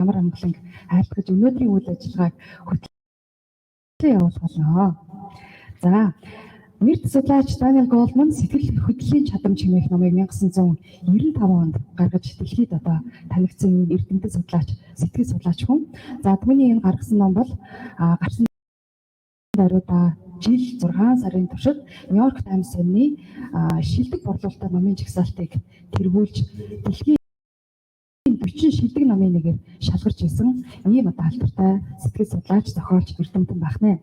ямар амгаланг айлтгаж өнөөдрийн үйл ажиллагааг хөтлөн явуулах болно. За, нээлт судлаач Даниел Гоулманы Сэтгэл хөдлөлийн чадамж хэмээх номыг 1995 онд гаргаж дэлхийд одоо танигдсан эрдэмтэн судлаач, сэтгэл судлаач хүн. За, түүний энэ гаргасан ном бол гарсан даруйда жил 6 сарын туршид Нью-Йорк Таймс сонины шилдэг борлуулалттай номын жагсаалтыг тэргүүлж дэлхийн 40 шилдэг номын нэгээр шалгарч исэн ийм одоо алдартай сэтгэл судлаач, зохиолч, эрдэмтэн байна.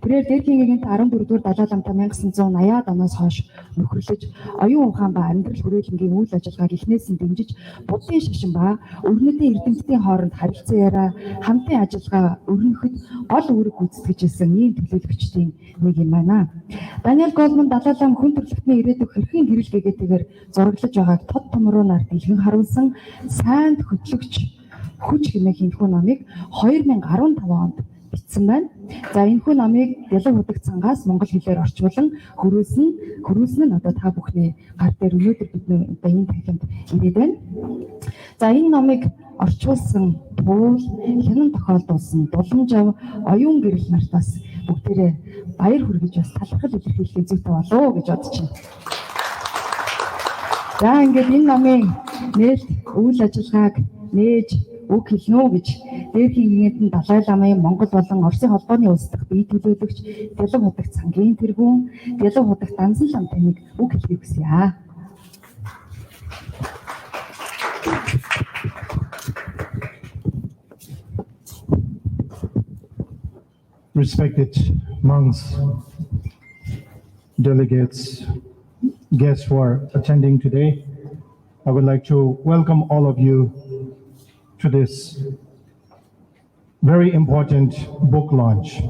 Тэрээр дээрхийн 14-р далай ламтай 1980-аад оноос хойш нөхөрлөж, оюун ухаан ба амьдрал хүрээлэнгийн үйл ажиллагааг эхнээс нь дэмжиж, буддын шашин ба өрнөдийн эрдэмтдийн хооронд харилцан яриа, хамтын ажиллагаа өрнөхөд гол үүрэг гүйцэтгэж исэн ийм төлөөлөгчдийн нэг юм байна. Даниел Гоулманы далай лам хүн төрөлхтний ирээдүйг хэрхэн гэрэл гэгээтэйгээр зураглаж байгааг тод томруулаар дэлгэн харуулсан Сайнд Хөтлөх Хүч хэмээх энэхүү номыг 2015 онд бичсэн байна. За, энэхүү номыг ДИЛОВ ХУТАГТ САН-аас монгол хэлээр орчуулан хөрвүүлсэн нь одоо та бүхний гар дээр өнөөдөр бид одоо энэ тахиланд ирээд байна. За, энэ номыг орчуулсан туул, хянан тохиолдуулсан дуламжав, оюун гэрэл нарт бас бүгдээрээ баяр хүргэж бас талархал илэрхийлэх зүйтэй болов гэж бодож байна. За, ингээд энэ номын нээлт үйл ажиллагааг нээж үг хэлнэ үү гэж дээрхийн гинэдэн далай ламын Монгол болон Оросын холбооны улс дахь бие төлөөлөгч ДИЛОВ ХУТАГТ САН-гийн тэргүүн ДИЛОВ ХУТАГТ Дансан ламтаныг үг хэлхийг хүсье. Respected monks, delegates, guests who are attending today, I would like to welcome all of you to this very important book launch.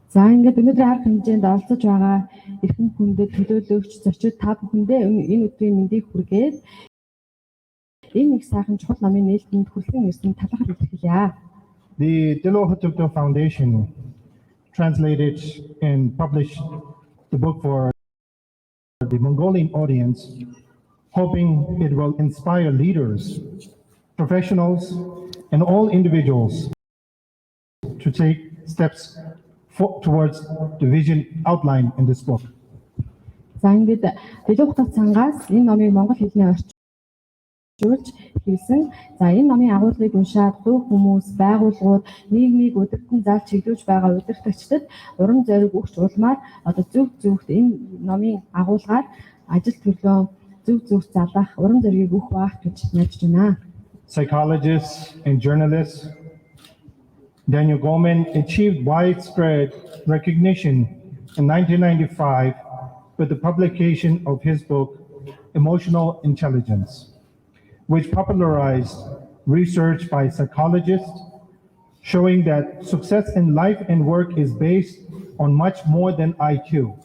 За, ингээд өнөөдөр арга хэмжээнд оролцож байгаа эрхэм хүндэд төлөөлөгч зочид та бүхэндээ энэ өдрийн мэндийг хүргээд энэ их сайхан чухал номын нээлтэнд хүрхэн ирсэн талархал илэрхийлье. The ДИЛОВ ХУТАГТ Foundation translated and published the book for the Mongolian audience, hoping it will inspire leaders, professionals, and all individuals to take steps towards the vision outlined in this book. За, ингээд ДИЛОВ ХУТАГТ САН-аас энэ номыг монгол хэлээр орчуулж хэлсэн. За, энэ номын агуулгыг уншаад бүх хүмүүс, байгууллагууд, нийгмийг өдөртөн зааж чиглүүлж байгаа удирдагчдад урам зориг өгч улмаар одоо зөвхт энэ номын агуулгаар ажил төрлөө зөв залгах урам зориг өгөх байх гэж найдаж байна. Psychologists and journalists Daniel Goulmаны achieved widespread recognition in 1995 with the publication of his book, Emotional Intelligence, which popularized research by psychologists showing that success in life and work is based on much more than IQ.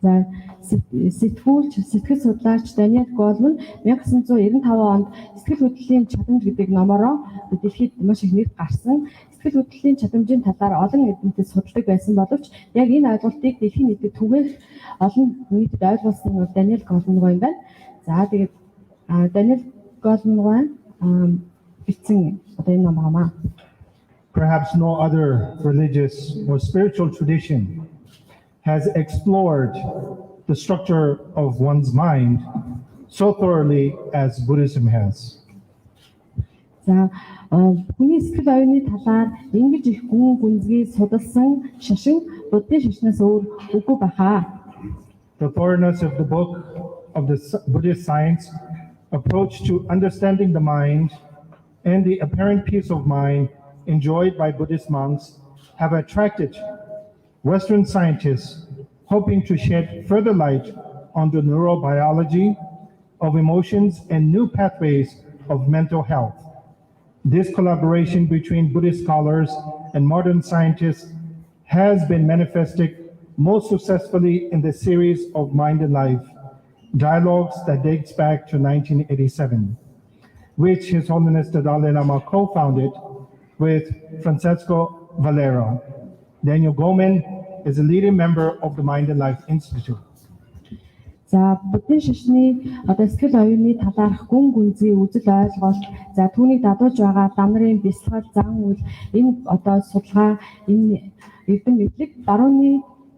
За, сэтгэл судлаач Даниел Гоулманы 1995 онд Сэтгэл хөдлөлийн чадамж гэдэг номороо дэлхийд маш их нэр гарсан. Сэтгэл хөдлөлийн чадамжийн талаар олон эрдэмтэд судалдаг байсан боловч яг энэ ойлголтыг дэлхийн нийтэд түгээх олон нийтэд ойлгуулсан Даниел Гоулманы юм байна. За, тэгээд Даниел Гоулманы бичсэн одоо энэ ном аа. Perhaps no other religious or spiritual tradition has explored the structure of one's mind so thoroughly as Buddhism has. За, хүний сэтгэл оюуны талаар ингэж их гүнзгий судалсан шашин буддын шашнаас өөр үгүй баха. The thoroughness of the book of the Buddhist science approach to understanding the mind and the apparent peace of mind enjoyed by Buddhist monks have attracted Western scientists hoping to shed further light on the neurobiology of emotions and new pathways of mental health. This collaboration between Buddhist scholars and modern scientists has been manifested most successfully in the series of Mind and Life dialogues that dates back to 1987, which His Holiness the Dalai Lama co-founded with Francesco Valero. Daniel Goulmany is a leading member of the Mind and Life Institute. За буддийн шашны одоо сэтгэл оюуны талаарх гүн гүнзгий үзэл ойлголт, за түүнийг дадуулж байгаа дан нарын бясалгал, зан үйл, энэ одоо судалгаа, энэ эрдэм мэдлэг барууны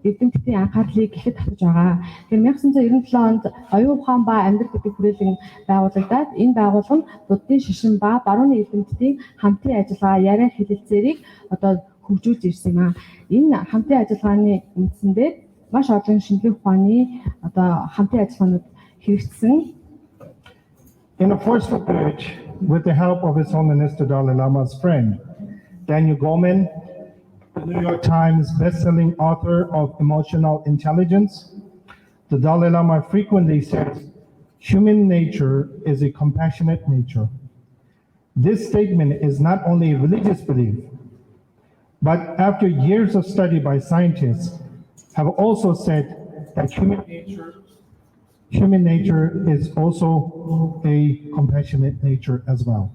эрдэмтдийн анхаарлыг ихэд татаж байгаа. Тэгэхээр 1997 онд оюун ухаан ба амьдрал гэдэг хүрээлэн байгуулагдаад энэ байгууллага нь буддийн шашин ба барууны эрдэмтдийн хамтын ажиллагаа яриа хэлэлцээрийг одоо хөгжүүлж ирсэн юм аа. Энэ хамтын ажиллагааны үндсэндээ маш олон шинжлэх ухааны одоо хамтын ажиллагаанууд хэрэгжсэн. In a forceful pitch, with the help of His Holiness the Dalai Lama's friend, Daniel Goulmany, the New York Times best-selling author of Emotional Intelligence, the Dalai Lama frequently says, human nature is a compassionate nature. This statement is not only a religious belief, but after years of study by scientists, have also said that human nature is also a compassionate nature as well.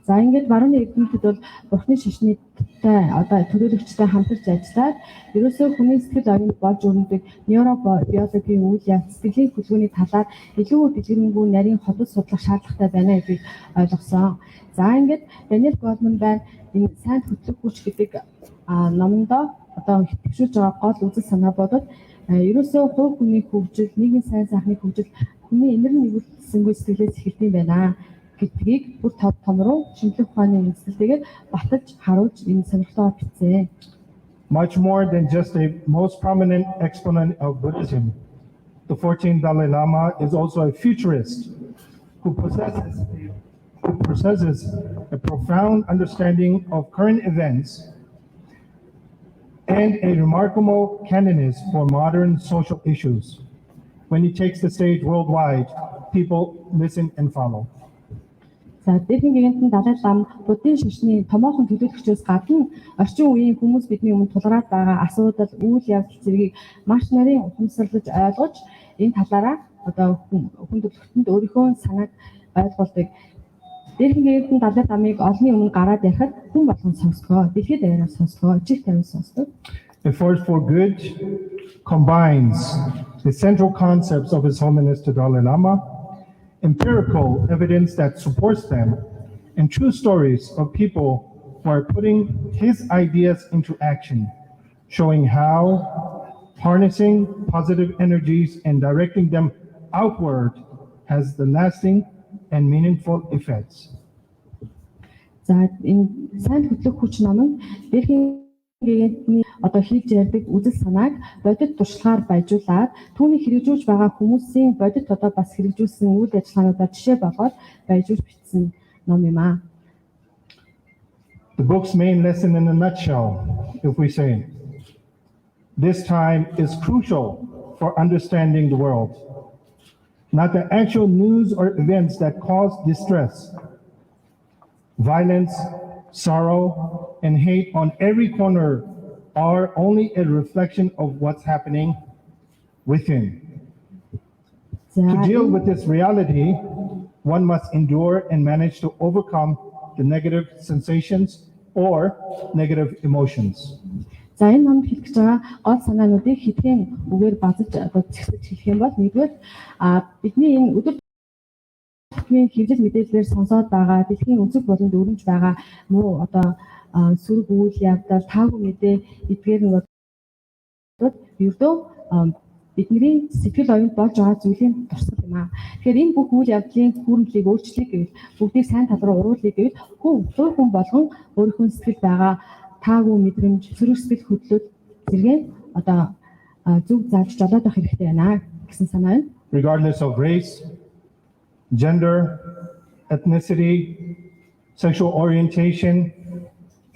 За ингээд барууны эрдэмтэд бол бурхны шашнытай одоо төлөөлөгчтэй хамтарч ажиллаад ерөөсөө хүний сэтгэл оюунд болж өрнөдөг нейробиологийн үйл явц, сэтгэлийн хөдөлгөөний талаар илүү дэлгэрэнгүй нарийн хотод судлах шаардлагатай байна гэдгийг ойлгосон. За ингээд Даниел Гоулманы байна энэ Сайнд Хөтлөх Хүч гэдэг номондоо одоо төвшүүлж байгаа гол үзэл санаа бодод ерөөсөө хувь хүний хөгжил, нийгмийн сайн сайхныг хөгжил хүний эмэр нэгүүлсэнгүй сэтгэлээс эхэлдэг байна гэдгийг бүр том руу шинжлэх ухааны үндэслэлтэйгээр баталж харуулж энэ сонирхолтой бичсэн. Much more than just a most prominent exponent of Buddhism, the 14th Dalai Lama is also a futurist who possesses a profound understanding of current events and a remarkable keenness for modern social issues. When he takes the stage worldwide, people listen and follow. За дэрхэн гинтэн Далай Лама буддийн шашны томоохон төлөөлөгчөөс гадна орчин үеийн хүмүүс бидний өмнө тулгараад байгаа асуудал, үйл явдал зэргийг маш нарийн ухамсарлаж ойлгож энэ талаараа одоо хүн төрөлхтөнд өөрийнхөө санааг ойлгуулдаг. Дэрхэн гинтэн Далай Ламыг олонний өмнө гараад ярихад хүн болгон сонсгоо, дэлхийд даяараа сонсгоо, чих тавин сонсдог. A force for good combines the central concepts of His Holiness the Dalai Lama, empirical evidence that supports them, and true stories of people who are putting his ideas into action, showing how harnessing positive energies and directing them outward has the lasting and meaningful effects. За энэ Сайнд Хөтлөх Хүч номонд дэрхийн гинтний одоо хийж ярьдаг үзэл санааг бодит туршлагаар баяжуулаад түүнийг хэрэгжүүлж байгаа хүмүүсийн бодит одоо бас хэрэгжүүлсэн үйл ажиллагаануудаа жишээ болгоод баяжуулж бичсэн ном юм аа. The book's main lesson in a nutshell, if we say, this time is crucial for understanding the world. Not the actual news or events that cause distress, violence, sorrow, and hate on every corner are only a reflection of what's happening within. To deal with this reality, one must endure and manage to overcome the negative sensations or negative emotions. За энэ номд хэлж байгаа гол санаануудыг хэдхэн үгээр базаж одоо зэгсэж хэлэх юм бол нэгдүгээр бидний энэ өдөр тутмын хэвлэл мэдээлэлээр сонсоод байгаа дэлхийн өнцөг болонд өрнөж байгаа муу одоо сөрөг үйл явдал таагүй мэдээ эдгээр нь ердөө бидний сэтгэл оюунд болж байгаа зүйлийн туршил юм аа. Тэгэхээр энэ бүх үйл явдлын хүрэмжлийг өөрчлөе гэвэл бүгдийг сайн тал руу оруулъя гэвэл хүн болгон өөрийнхөө сэтгэл байгаа таагүй мэдрэмж, сөрөг сэтгэл хөдлөл зэрэг одоо зүг зааж жолоод авах хэрэгтэй байна гэсэн санаа байна. Regardless of race, gender, ethnicity, sexual orientation,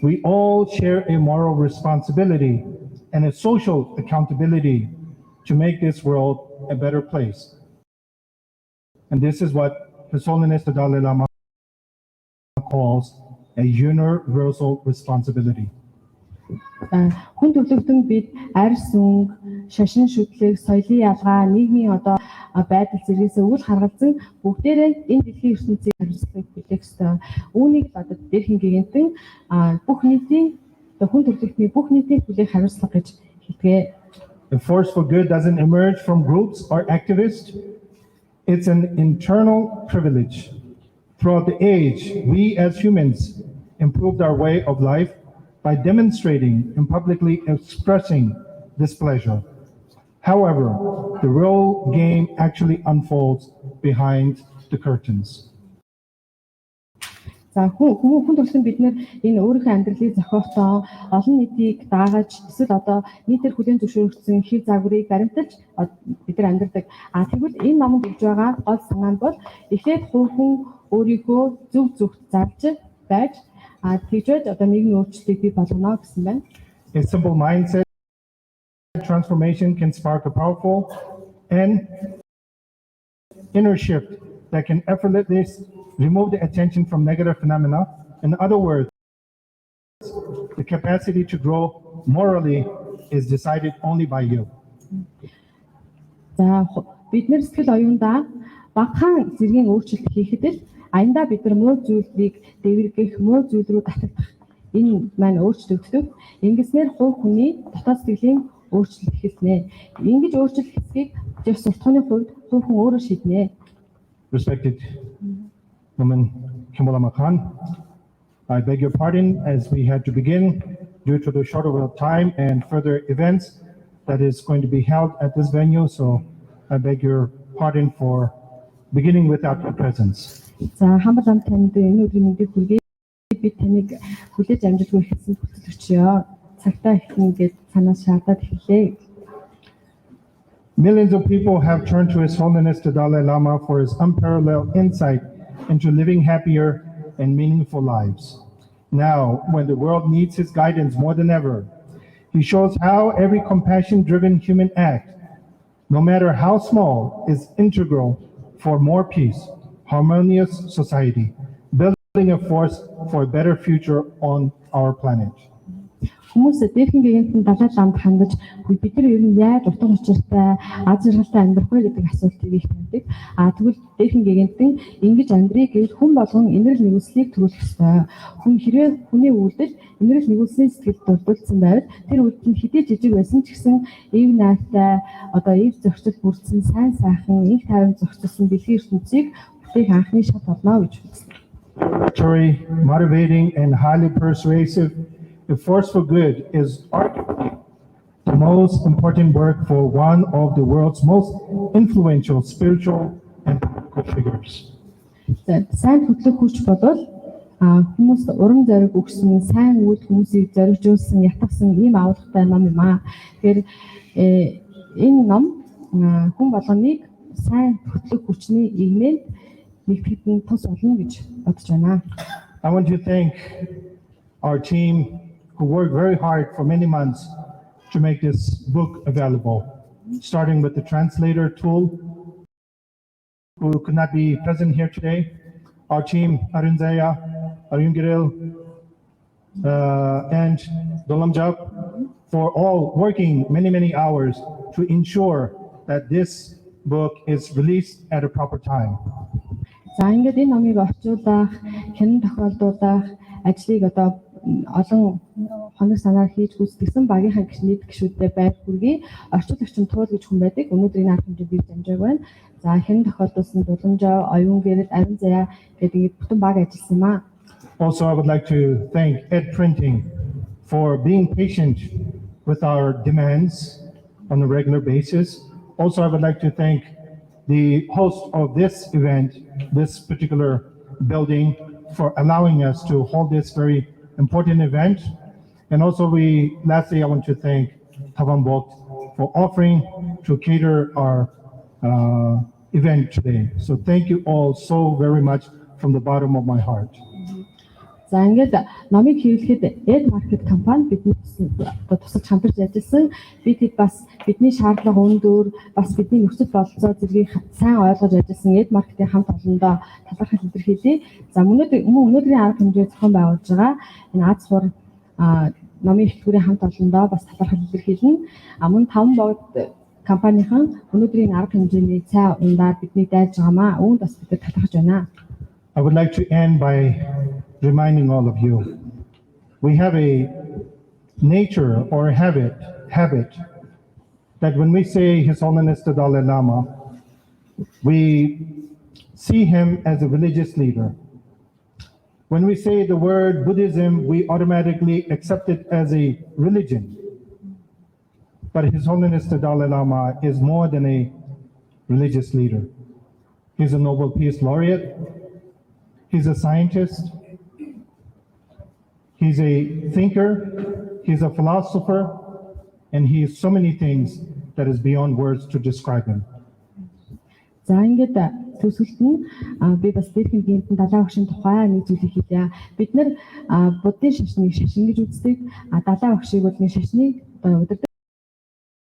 we all share a moral responsibility and a social accountability to make this world a better place. And this is what His Holiness the Dalai Lama calls a universal responsibility. Хүн төрлөختөнд бид арьс өнгө, шашин шүтлэг, соёлын ялгаа, нийгмийн одоо байдал зэрэгээс үл харгалзан бүгдээрээ энэ дэлхийн ертөнцийг хариуцлах хүлээх ёстой. Үүнийг одоо дэрхэн гинтэн бүх нийтийн хүн төрлөختний бүх нийтийн хүлээх хариуцлага гэж хэлдэг. A force for good doesn't emerge from groups or activists. It's an internal privilege. Throughout the age, we as humans improved our way of life by demonstrating and publicly expressing displeasure. However, the real game actually unfolds behind the curtains. За хүн төрсөн бид нэр энэ өөрийнхөө амьдралыг зохиохдоо олон нийтийг даагаж эсвэл одоо нийтээр хүлээн зөвшөөрөгдсөн хэв загварыг баримталж бид нар амьдардаг. Тэгвэл энэ номонд өгж байгаа гол санаа нь бол эхлээд хүн өөрийгөө зөв зөвхт зарж байж тэгжээд одоо нийгмийн өөрчлөлтийг бий болгоно гэсэн байна. A simple mindset transformation can spark a powerful and inner shift that can effortlessly remove the attention from negative phenomena. In other words, the capacity to grow morally is decided only by you. За бид нэр сэтгэл оюундаа багахан зэргийн өөрчлөлт хийхэд л аяндаа бид нар муу зүйлийг дэвэргэх, муу зүйл рүү татагдах энэ маань өөрчлөгддөг. Ингэснээр хувь хүний дотоод сэтгэлийн өөрчлөлт эхэлнэ. Ингэж өөрчлөлт хэсгийг зөв суртахууны хувьд хувь хүн өөрөө шийднэ. Respected Woman Khan, I beg your pardon as we had to begin due to the short of time and further events that is going to be held at this venue. So I beg your pardon for beginning without your presence. За хамбал ам танд энэ өдрийн мэндийг хүргэе. Би таныг хүлээж амжилтгүй хэлсэн хөтлөгчөө. Цагтаа ихнэ гэж санаас шаардаад хэллээ. Millions of people have turned to His Holiness the Dalai Lama for his unparalleled insight into living happier and meaningful lives. Now, when the world needs his guidance more than ever, he shows how every compassion-driven human act, no matter how small, is integral for more peace, harmonious society, building a force for a better future on our planet. Хүмүүс дээрхэн гэгэнтэн Далай ламд хандаж бид нар ер нь яаж утга учиртай аз жаргалтай амьдрах вэ гэдэг асуултыг их тавьдаг. Тэгвэл дээрхэн гэгэнтэн ингэж амьдрыг гэж хүн болгон инэрл нэгүслийг төрүүлэх ёстой. Хүн хэрвээ хүний үйлдэл инэрл нэгүслийн сэтгэлд дурдсан байвал тэр үйлдэл нь хэдий жижиг байсан ч гэсэн эв найтай одоо эв зөрчил бүрдсэн сайн сайхан их тайван зохицсон дэлхийн ертөнцийг бүтээх анхны шат болно гэж Victory, motivating and highly persuasive. The force for good is arguably the most important work for one of the world's most influential spiritual and political figures. Сайнд Хөтлөх Хүч бодвол хүмүүст урам зориг өгсөн, сайн үйл хүмүүсийг зоригжуулсан, ятгсан ийм аврагтай ном юм аа. Тэгэхээр энэ ном хүн болгоныг сайн хөтлөх хүчний игнэнд нэгтгэхэд тус болно гэж бодож байна. I want to thank our team who worked very hard for many months to make this book available, starting with the translator tool, who could not be present here today, our team, Arunzaya, Arungiril, and Dolamjab, for all working many hours to ensure that this book is released at a proper time. За ингээд энэ номыг орчуулах, хянан тохиолдуулах ажлыг одоо олон хоног санаар хийж гүйцэтгэсэн багийнхаа гишүүдэд гишүүдтэй байр хүргэе. Орчуулагч нь туул гэж хүн байдаг. Өнөөдөр энэ арга хэмжээ бий дамжааг байна. За хянан тохиолдуулсан Дуламжаа, Оюун гэрэл, Арин Заяа гэдэг бүтэн баг ажилласан юм аа. Also, I would like to thank Ed Printing for being patient with our demands on a regular basis. Also, I would like to thank the host of this event, this particular building, for allowing us to hold this very important event. And also lastly, I want to thank Tavan Bok for offering to cater our event today. So thank you all so very much from the bottom of my heart. За ингээд номыг хэвлэхэд Ed Market компани бидний тусалж хамтарч ажилласан. Бид бас бидний шаардлага өндөр, бас бидний нөхцөл бололцоо зэргийг сайн ойлгож ажилласан Ed Market-ийн хамт олондоо талархал илэрхийлье. За өнөөдрийн арга хэмжээ зохион байгуулж байгаа энэ Аз хур номын эхлэлгүүрийн хамт олондоо бас талархал илэрхийлнэ. Мөн таван богд компанийн өнөөдрийн арга хэмжээний цай ундаар бидний дайж байгаамаа. Үүнд бас бид талархаж байна. I would like to end by reminding all of you, we have a nature or habit that when we say His Holiness the Dalai Lama, we see him as a religious leader. When we say the word Buddhism, we automatically accept it as a religion. But His Holiness the Dalai Lama is more than a religious leader. He's a Nobel Peace Laureate. He's a scientist. He's a thinker. He's a philosopher. And he is so many things that is beyond words to describe him. За ингээд төсөлт нь би бас дээрхэн гинтэн далай багшийн тухай нэг зүйлийг хэлье. Бид нэр буддын шашныг шашин гэж үздэг. Далай багшийг бол нэг шашныг удирдах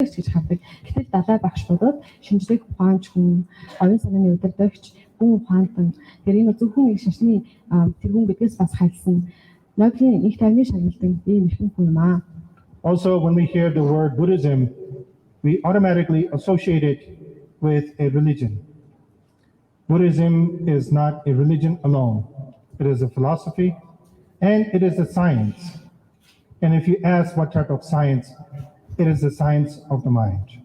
гэж хардаг. Гэтэл далай багш бодоод шинжлэх ухаанч хүн, оюун санааны удирдагч, хүн ухаантан. Тэр энэ зөвхөн нэг шашны тэргүүн гэдгээс бас хайлсан. Нобелийн их тайвны шагналын ийм их хүн юм аа. Also, when we hear the word Buddhism, we automatically associate it with a religion. Buddhism is not a religion alone. It is a philosophy and it is a science. And if you ask what type of science, it is the science of the mind.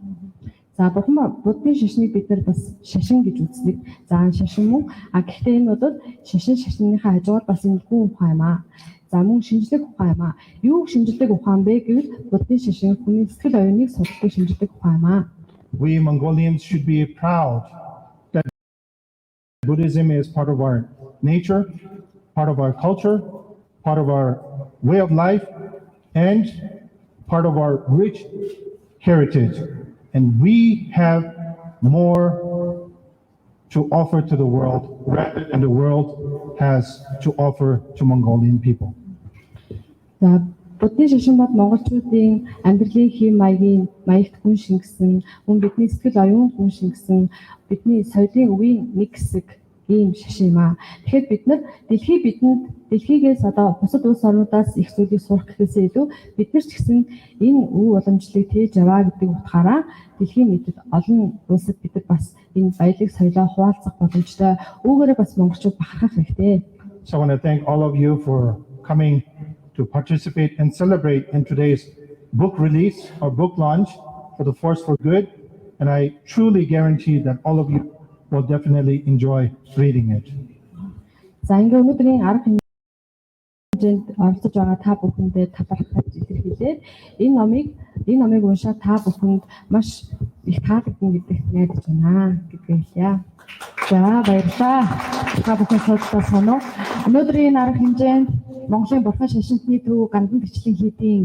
За бухам буддын шашныг бид нар бас шашин гэж үздэг. За шашин мөн гэхдээ энэ бодод шашныхаа хажуугаар бас энэ хүн ухаан юм аа. За мөн шинжлэх ухаан юм аа. Юу шинжлэх ухаан бэ гэвэл буддын шашин хүний сэтгэл оюуныг судалдаг шинжлэх ухаан юм аа. We Mongolians should be proud that Buddhism is part of our nature, part of our culture, part of our way of life, and part of our rich heritage. And we have more to offer to the world rather than the world has to offer to Mongolian people. За буддын шашин бод монголчуудын амьдралын хэм маягт хүн шингэсэн, мөн бидний сэтгэл оюун хүн шингэсэн, бидний соёлын өвийн нэг хэсэг ийм шашин юм аа. Тэгэхээр бид нар дэлхийгээс одоо бусад улс орнуудаас их зүйлийг сурах гэхээсээ илүү бид нар ч гэсэн энэ өв уламжлалыг тээж аваа гэдэг утгаараа дэлхийн нийтэд олон улсад бид нар бас энэ баялаг соёлоо хуваалцах боломжтой. Үүгээрээ бас монголчууд бахархах хэрэгтэй. So I want to thank all of you for coming to participate and celebrate in today's book release or book launch for The Force for Good. And I truly guarantee that all of you will definitely enjoy reading it. За ингээ өнөөдрийн арга хэмжээнд оролцож байгаа та бүхэндээ талархаж илэрхийлээд энэ номыг уншаад та бүхэнд маш их таалагдана гэдэгт найдаж байна гэдгийг хэлье. За баярлалаа. Та бүхэн судалгаа сонов. Өнөөдрийн арга хэмжээнд Монголын бурхан шашинтны төв гандан гिचлийн хийдийн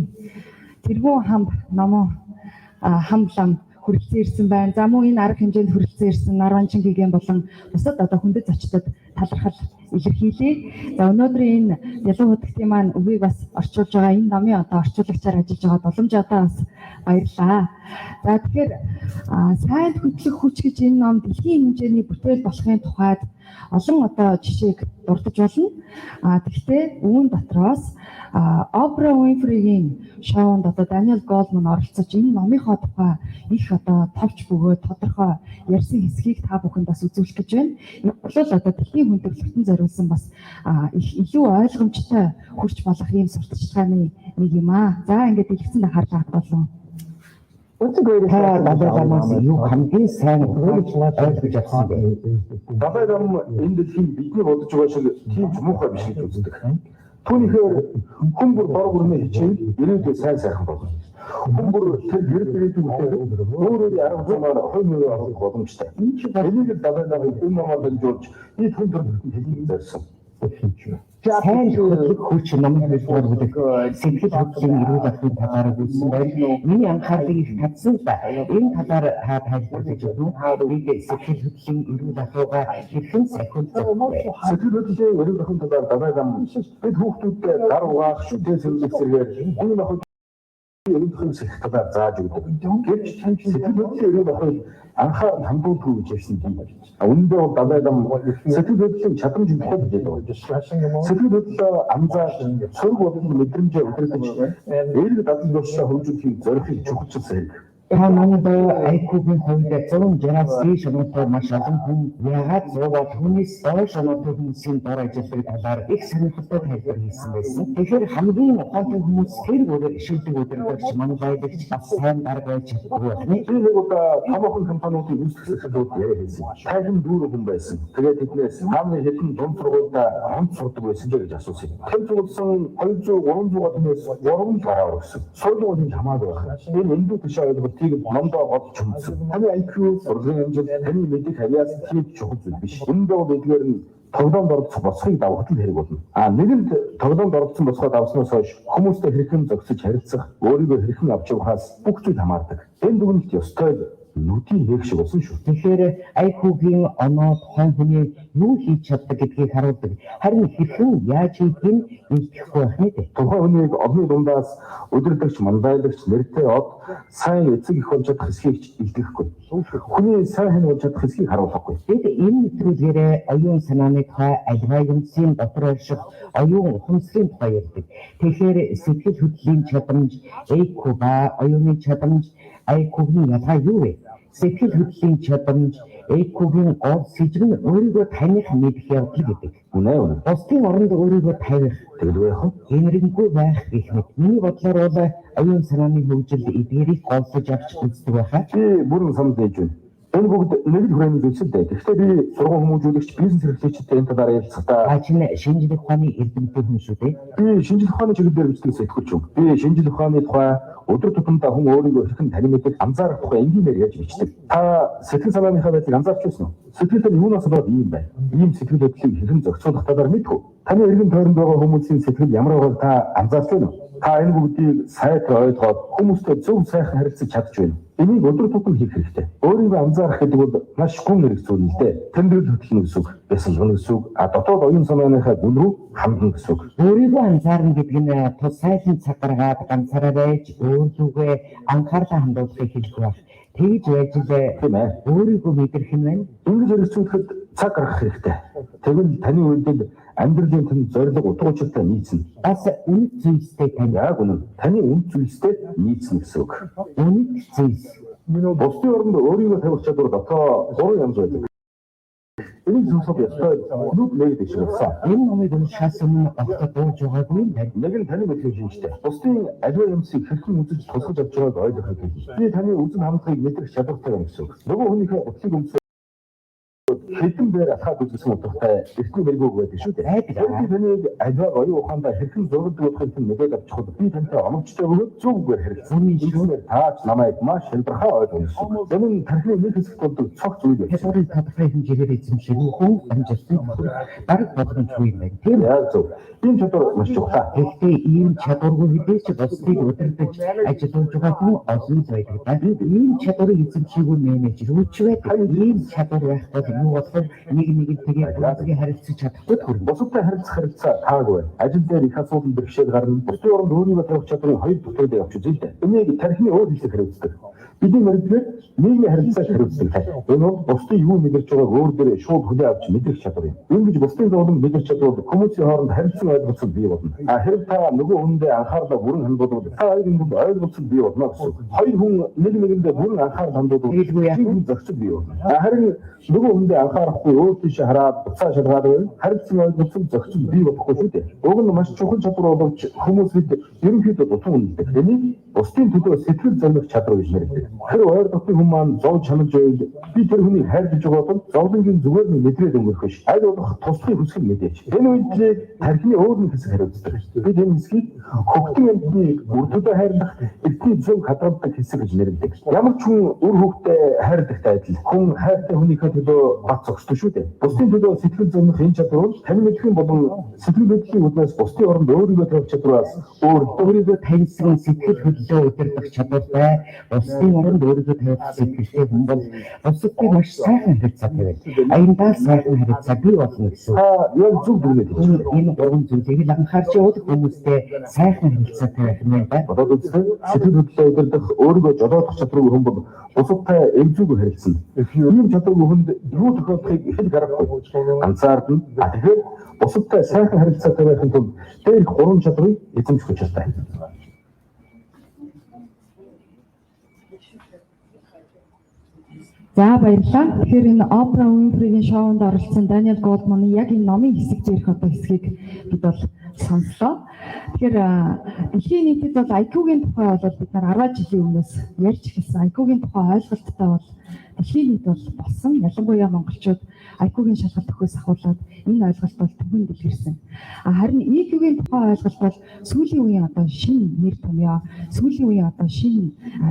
тэргүүн хамб номоо хамлам хүрэлцэн ирсэн байна. За мөн энэ арга хэмжээнд хүрэлцэн ирсэн Нарванчин гигэн болон бусад одоо хүндэт зочдод талархал илэрхийлье. За өнөөдрийн энэ ДИЛОВ ХУТАГТ маань үгийг бас орчуулж байгаа энэ номын одоо орчуулагчаар ажиллаж байгаа боломжтой бас баярлалаа. За тэгэхээр Сайнд Хөтлөх Хүч гэж энэ ном дэлхийн хэмжээний бүтээл болохын тухайд олон одоо жишээг дурдж болно. Гэхдээ үүн дотроос Опра Уинфригийн шоунд одоо Даниел Гоулманы оролцож энэ номынхоо тухай их одоо товч бөгөөд тодорхой ярьсан хэсгийг та бүхэнд бас үзүүлэх гэж байна. Энэ бол одоо дэлхийн хүндэрлэлтэн зориулсан бас илүү ойлгомжтой хүрч болох ийм сурталчилгааны нэг юм аа. За ингээд дэлгэцэн харж авах болов. Далайламаас юу хамгийн сайн ойлгож авсан бэ? Далайлам энэ дэлхийн бидний бодож байгаа шиг тийм ч муухай биш гэж үздэг. Түүнийхээр хүн бүр бор бүрмээ хичээл ирээдүйд сайн сайхан болно. Хүн бүр тэр ирээдүйд өөрөө арга замаар хоймоо авах боломжтой. Энийг далайламын энэ номоор дамжуулж нийт хүн төрөлхтөнд хэлийг зорьсон. Сайнд Хөтлөх Хүч номын хэлбэр бүлэг сэтгэл хөдлөлийн эрүүл ахуйн талаар үзсэн байна. Миний анхаарлыг их татсан ба энэ талаар тайлбарлаж өгнө. Бид сэтгэл хөдлөлийн эрүүл ахуйгаа хэрхэн сахиулах вэ? Сэтгэл хөдлөлийн эрүүл ахуйн талаар далайлам бид хүүхдүүдтэй гар угаах, шүтээ сэргийлэх зэргээр энэ ахуйн эрүүл ахуйн талаар зааж өгдөг. Гэвч сэтгэл хөдлөлийн эрүүл ахуйг анхаарал хандуулдаг гэж ярьсан юм байна. Үүндээ бол далайлам сэтгэл хөдлөлийн чадамж тухай хэлээд байна. Сэтгэл хөдлөлөө анзааж, сөрөг болон мэдрэмжээ өдрөж, эерэг дадлын дуршаа хөгжүүлэхийг зорихыг чухалчилсан хэрэг. Манайд айкугийн хувьд 160-аас дээш оноотой маш олон хүн яагаад 100 хүнээс доош оноотой хүмүүсийн дор ажилладаг талаар их сонирхолтой тайлбар хийсэн байсан. Тэгэхээр хамгийн ухаантай хүмүүс тэр өдөр шилдэг удирдагч, манлайлагч бас сайн дарга байж чаддаг байна. Би нэг удаа томоохон компаниудын үүсгэсэлүүд яриа хийсэн. Тайван дүүрэн хүн байсан. Тэгээд тэднээс хааны хэдэн дунд сургуультай хамт сурдаг байсан гэж асуусан. Тэр сургуульсан 200-300 хүнээс 3 гараа өгсөн. Сургуулийн хамаагүй байна. Энэ эндүү тийш ойлгох тийг номдоо бодч юмсан. Таны IQ, сургуулийн амжилт, таны мэдих авиас тийм чухал зүйл биш. Энэ доо бидгээр нь тогтоомд оролцох босхийг давхад л хэрэг болно. Нэгэнд тогтоомд оролцсон босгоод авснаас хойш хүмүүстэй хэрхэн зохицож харилцах, өөрийгөө хэрхэн авч явахаас бүх зүйл хамаардаг. Энэ дүгнэлт ёстой нүдийн нэг шиг болсон шүү. Тэгэхээр IQ-гийн оноо тухайн хүний юу хийж чаддаг гэдгийг харуулдаг. Харин хэрхэн яаж хийх нь илтгэхгүй байх нэ. Тухайн хүнийг одны дундаас удирдагч, манлайлагч, нэртэй од сайн эцэг их болж чадах хэсгийг илтгэхгүй. Хүний сайн хэн болж чадах хэсгийг харуулахгүй. Бид энэ нэвтрүүлгээрээ оюун санааны тухай альвагнсын дотор орших оюун ухамсарын тухай ярьдаг. Тэгэхээр сэтгэл хөдлөлийн чадамж, IQ ба оюуны чадамж, IQ-гийн ялгаа юу вэ? Сэтгэл хөдлөлийн чадамж, IQ-гийн гол сэжиг нь өөрийгөө таних мэдэх явдал гэдэг. Үнэ. Бусдын оронд өөрийгөө тавих, Тэгэлгүй яах вэ? энэрэнгүй байх гэх мэт. Миний бодлоор бол оюун санааны хөгжил эдгээрийг голсож авч үздэг байхаа. Би бүрэн санал нээж байна. Энэ бүгд нэг л хүрээний зүйлс дээ. Гэхдээ би сургууль хүмүүжүүлэгч, бизнес эрхлэгчтэй энэ талаар ярилцахдаа чинь шинжлэх ухааны эрдэмтэн хүн шүү дээ. би шинжлэх ухааны чиглэлээр бичдэг сэтгэлч юм. Би шинжлэх ухааны тухай өдөр тутамдаа хүн өөрийгөө хэрхэн танин мэдэх, анзаарах тухай энгийнээр яаж бичдэг. Та сэтгэл санааныхаа байдлыг анзаарч байсан уу? Сэтгэлд юунаас болоод ийм байна? Ийм сэтгэл хөдлөлийг хэрхэн зохицуулах талаар мэдв үү? Таны эргэн тойронд байгаа хүмүүсийн сэтгэл ямар байгааг та анзаарч байна уу? Та энэ бүгдийг сайтар ойлгоод хүмүүстэй зөв сайхан харилцаж чадж байна. Энийг өдөр тутам хийх хэрэгтэй. Өөрийгөө анзаарах гэдэг бол маш гүн хэрэг зүйл л дээ. Тэмдэглэл хөтлөн гэсэн үг. Байсан юм гэсэн үг. Дотоод оюун санааныхаа гүн рүү хандна гэсэн үг. Өөрийгөө анзаарна гэдэг нь тус сайлан цаг гаргаад ганцаараа байж өөрлөгөө анхаарлаа хандуулахыг хэлэх байх. Тэгж байж л Тийм ээ. өөрийгөө мэдрэх юм байна. Ингэж хэрэгжүүлэхэд цаг гаргах хэрэгтэй. Тэгвэл таны үйлдэл амьдралын тэнд зориг утга учиртай нийцнэ. Бас үнэт зүйлстэй тань. Яг үнэн. Таны үнд зүйлстэй нийцнэ гэсэн үг. Үнэт зүйлс. Бусдын оронд өөрийгөө тавих чадвар дотоо 3 янз байдаг. Энийг зөвсөх ёстой. Нүд нэгдэг шиг болсон. Энэ номыг уншихаас өмнө огт дууж байгаагүй юм байна. Нэг нь таны мэдлэг шинжтэй. Бусдын аливаа юмсыг хэрхэн үзэж тусгаж авч байгааг ойлгохыг хэлнэ. Би таны үзэн хамтлагыг мэдрэх чадвартай юм гэсэн үг. Нөгөө хүнийхээ бодлыг өмсөх хэдэн бээр атгаад үзсэн утгатай эртний мэрэгүүг байдаг шүү дээ. Би таныг аливаа оюун ухаандаа хэрхэн зурдаг болохыг мэдээд авчиход би тантай оновчтой бөгөөд зөвгээр хэрэгцсэн. Үүнээр таач намайг маш хялбархаа ойлгосон. Энэ нь тархины нэг хэсэгт болдог цог зүйл байх. Хязгаарыг тодорхой хэмжээгээр эзэмших хүн амжилттай дараг боломжгүй юм байна. Тийм Яг зөв. Энэ чадвар маш чухал. Гэхдээ ийм чадваргүй хэдийч бусдыг удирдах ажиллаж байгаа хүн олон байдаг. Ийм чадварыг эзэмшихгүй менежер үуч байдаг. Ийм чадвар байх бол юу болохоор нэг нэгнтэйгээ бүгдийг харилцаж чадахгүй төрнө. Бусадтай харилцах таагүй. Ажил дээр их асуудал бэрхшээл гарна. Бусдын оронд өөрийгөө тавих чадрын хоёр бүтээлээ авч үзье л дээ. Энийг тархины өөр хэсэг хариуцдаг. Бидний мэрэгчлэр нийгмийн харилцааг хариуцдаг. Энэ бол бусдын юу мэдэрч байгааг өөр дээрээ шууд хүлээн авч мэдрэх чадвар юм. Ингэж бусдын зовлон мэдэрч чадвал хүмүүсийн хооронд харилцан ойлголцол бий болно. Хэрэг та нөгөө хүндээ анхаарлаа бүрэн хандуулбал та хоёрын хүнд ойлголцол бий болно гэсэн. Хоёр хүн нэг нэгэндээ бүрэн анхаарал хандуулбал тийм зохицол бий болно. Харин нөгөө хүндээ анхаарахгүй өөр тийш хараад буцаа шалгаад байвал харилцан ойлголцол зохицол бий болохгүй шүү дээ. Уг нь маш чухал чадвар боловч хүмүүсд ерөнхийдөө дутуу үнэлдэг. Энийг бусдын төлөө сэтгэл зовлох чадвар гэж нэрдэг. Тэр ойр дотны хүмүүс маань зов чанаж байвал би тэр хүнийг хайрлаж байгаа бол зовлонгийн зүгээр нь мэдрээд өнгөрөх биш. Аль болох туслахыг хүсэх мэдээч. Энэ үйлдэлийг тархины өөр нэг хэсэг хариуцдаг. Бид энэ хэсгийг хөгтөн амьтны үрдүдэ хайрлах эдний зөв хадгалдаг хэсэг гэж нэрдэг. Ямар ч хүн үр хөвгтөд хайрладагтай адил. Хүн хайртай хүнийхээ төлөө бат зогсдог шүү дээ. Бусдын төлөө сэтгэл зовнох энэ чадвар бол тань мэдхийн болон сэтгэл хөдлөлийн үднээс бусдын оронд өөрийгөө тавих чадвараас өөрийгөө таньсан сэтгэл хөдлөлөө удирдах чадвартай бусдын оронд өөрийгөө тавих сэтгэлтэй хүн бол бусдыг маш сайхан харилцаатай байна. Аяндаа сайхан харилцаа бий болно гэсэн. Яг зөв дүгнэж байна. Энэ гурван зүйлийг л анхаарч явах хүмүүстэй сайхан харилцаатай байх юм байна. Одоо үзсэн сэтгэл хөдлөлөө удирдах өөрийгөө жолоодох чадваргүй хүн бол бусадтай эгзүүг харилцана. Ийм чадваргүй хүнд юу тохиолдохыг их л гарахгүй. Ганцаардна. Тэгэхээр бусадтай сайхан харилцаатай байхын тулд дээрх гурван чадварыг эзэмших учиртай. За баярлалаа. Тэгэхээр энэ Опра Уинфригийн шоунд оролцсон Даниел Гоулманы яг энэ номын хэсэг дээрх одоо хэсгийг бид бол сонслоо. Тэгэхээр дэлхийн нийтэд бол IQ-гийн тухай бол бид нар 10 жилийн өмнөөс ярьж эхэлсэн. IQ-гийн тухай ойлголттой бол дэлхийн нийт бол болсон. Ялангуяа монголчууд IQ-гийн шалгалт өгөхөөс ахуулаад энэ ойлголт бол түгээн дэлгэрсэн. Харин EQ-гийн тухай ойлголт бол сүүлийн үеийн одоо шинэ нэр томьёо, сүүлийн үеийн одоо шинэ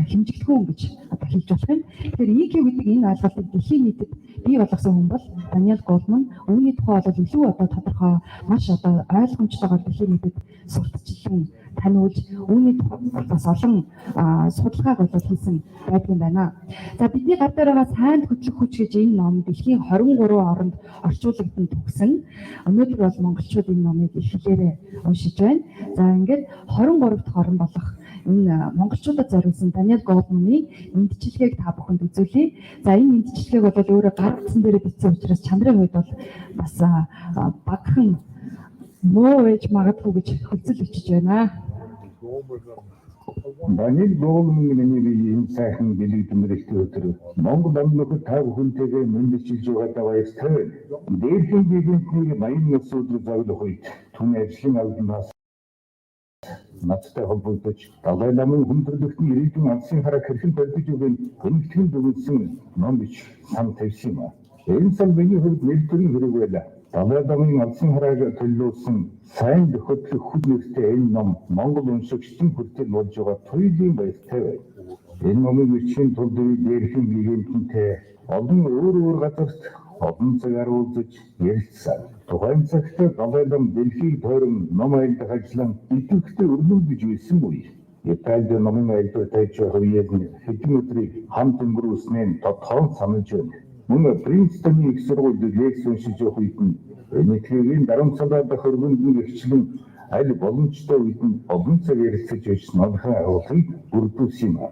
хэмжигдэхүүн гэж одоо хэлж болох юм. Тэгэхээр EQ гэдэг энэ ойлголтыг дэлхийн нийтэд бий болгосон хүн бол Даниел Гоулман. Үүний тухай бол илүү одоо тодорхой, маш одоо ойлгомжтойгоор дэлхийн нийтэд сурталчилсан, таниулж, үүний тухай бас олон судалгааг бол хийсэн байдгийн байна. За бидний гар дээр байгаа Сайнд Хөтлөх Хүч гэж энэ ном дэлхийн 23 оронд орчуулагдсан төгсөн. Өнөөдөр бол монголчууд энэ номыг их хэлээрээ уншиж байна. За ингээд 23 дахь орон болох энэ монголчуудад зориулсан Даниел Гоулманы мэдчилгээг та бүхэнд үзүүлье. За энэ мэдчилгээг бол өөрөө гар утсан дээр бичсэн учраас чанарын хувьд бол бас багахан муу ээж магадгүй гэж хүлцэл өчөж байна. Даниел Гоулманы энэ сайхан бэлэг дэмрэлтийн өдөр Монгол амнууд та бүхэнтэйгээ мэндчилж байгаадаа баяртай. Дээрхийн гигэнтний 80 нас өдөр зовлох үед түүний ажлын албанаас надтай холбогдож далай намын хүндрэлтний ирээдүйн алсын хараа хэрхэн барьж өгөн эмгтгэн дүгнсэн ном бич сан тавьсан юм. Энэ сан миний хувьд нэлтэрийн хэрэг байлаа. Далай намын алсын харааг төлөвлөсөн Сайнд Хөтлөх Хүч нэртэй энэ ном Монгол уншигчдын хүртэл болж байгаа туйлын баяртай байна. Энэ номыг бичсэн тул дээрхийн гигэнтэнтэй олон өөр газарт олон цагаар уулзаж ярилцсан. Тухайн цагт далай нам дэлхийг тойрон ном айлдах ажлын идэвхтэй өрнүүлж байсан үе. Италид номын айлдах tajж үеэд хэдэн өдрийг хамт өнгөрүүлснээр тодорхой санаж байна. Мөн Принстоны их сургуульд лекц уншиж явах үед нь нийтлэгийн дарамтсалаад хөргөнд гэрчлэн аль боломжтой үед нь олон цаг ярилцаж байж нодхон агуулгыг бүрдүүлсэн юм.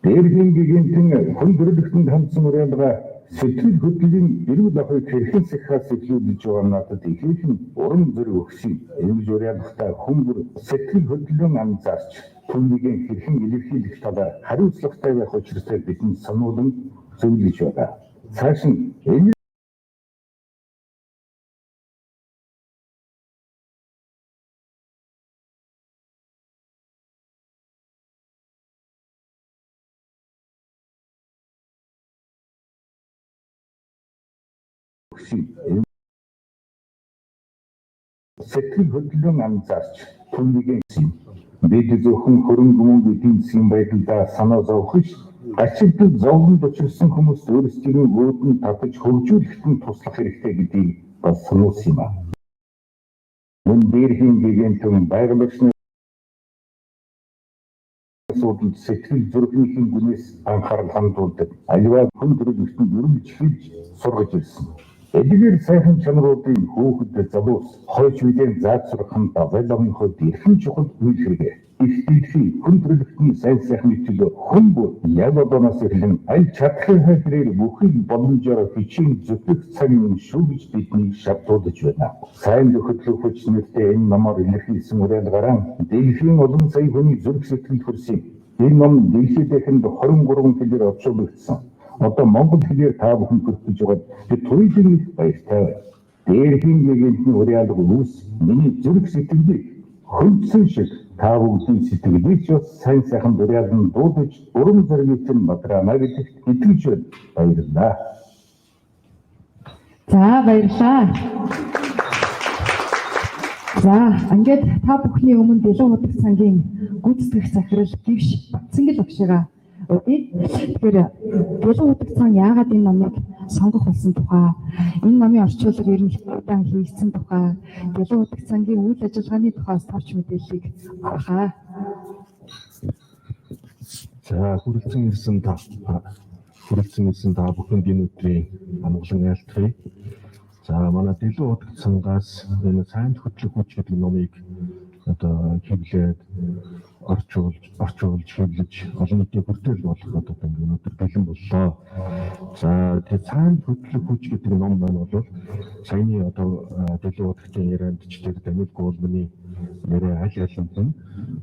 Дээрхийн гигэнтэн хүндрэлтэнд хандсан урайлга сэтгэл хөдлөлийн эрүүл ахуйг хэрхэн сахихаас эхлүүлж байгаа надад ихээхэн урам зориг өгсөн. Энэ урайлгатаа хүмүүр сэтгэл хөдлөн анзаарч түүнийг хэрхэн илэрхийлэх талаар хариуцлагатай байх учиртай бидний сануулсан зөвлөж байгаа. Цааш нь энэ сэтгэл хөдлөн анзаарч түүнийг бид зөвхөн хөрөнгө мөнгө эдийн байдлаа санаа зовхож ачаалтад зовлонд учирсан хүмүүст өөрсдийн өөдөн татаж хөгжүүлэхэд нь туслах хэрэгтэй гэдгийг бас сануулсан юм а. Мөн дээрхийн гигэнтэн байгуулагчны асуудалд сэтгэл зүрхнийхэн гүнээс анхаарал хандуулдаг аливаа хүн төрөлхтөнд өргөж хэлж сургаж ирсэн. Эдгээр сайхан чанаруудын хөөхд залуус хойч үеийн заацрахын далай намын хувьд эрхэм чухал үйл хэрэгэ. Их дэлхий хүн төрөлхтний сайн сайхны төлөө хүн бүр яг одооноос эхлэн аль чадхын хэрээр бүхий боломжоор бичиг зүтгэх цаг юм шүү гэж бидний шаардуулж байна. Сайнд Хөтлөх Хүч нэртэй энэ номоор илэрхийлсэн урайлгаараа дэлхийн олон сая хүний зүрх сэтгэл хүрсэн. Энэ ном дэлхийд дахинд 23 хэлээр орчуулагдсан. Одоо монгол хэлээр та бүхэн хүртэж байгаад бид туйлын их баяртай. Дээрхийн гигэнтний урайлга үүс миний зүрх сэтгэлийг хөндлсөн шиг та бүхний сэтгэлийг ч сайн сайхан урайлан дуудаж урам зориг нь мадрана гэдэгт итгэж байна. Баярлалаа. За баярлалаа. За ингээд та бүхний өмнө ДИЛОВ ХУТАГТ САН-гийн гүйцэтгэх захирал гівш Сэтгэл багшаа тэгэхээр ДИЛОВ ХУТАГТ САН яагаад энэ номыг сонгох болсон тухай, энэ номын орчуулга ерөнхийдөө хийгдсэн тухай, ДИЛОВ ХУТАГТ САН-гийн үйл ажиллагааны тухай товч мэдээллийг авахаа. За хүрэлцэн ирсэн та бүхэнд энэ өдрийн амгалан айлтгая. За манай ДИЛОВ ХУТАГТ САН-гаас энэ Сайнд Хөтлөх Хүч гэдэг номыг одоо хэвлээд орчуулж хэвлэж олон нийтийн хүртэл болох одоо өнөөдөр бэлэн боллоо. За тэгээд Сайнд Хөтлөх Хүч гэдэг ном маань бол саяны одоо ДИЛОВ ХУТАГТ-ийн ярианд ч тэр Даниел Гоулманы нэрээ аль алинд нь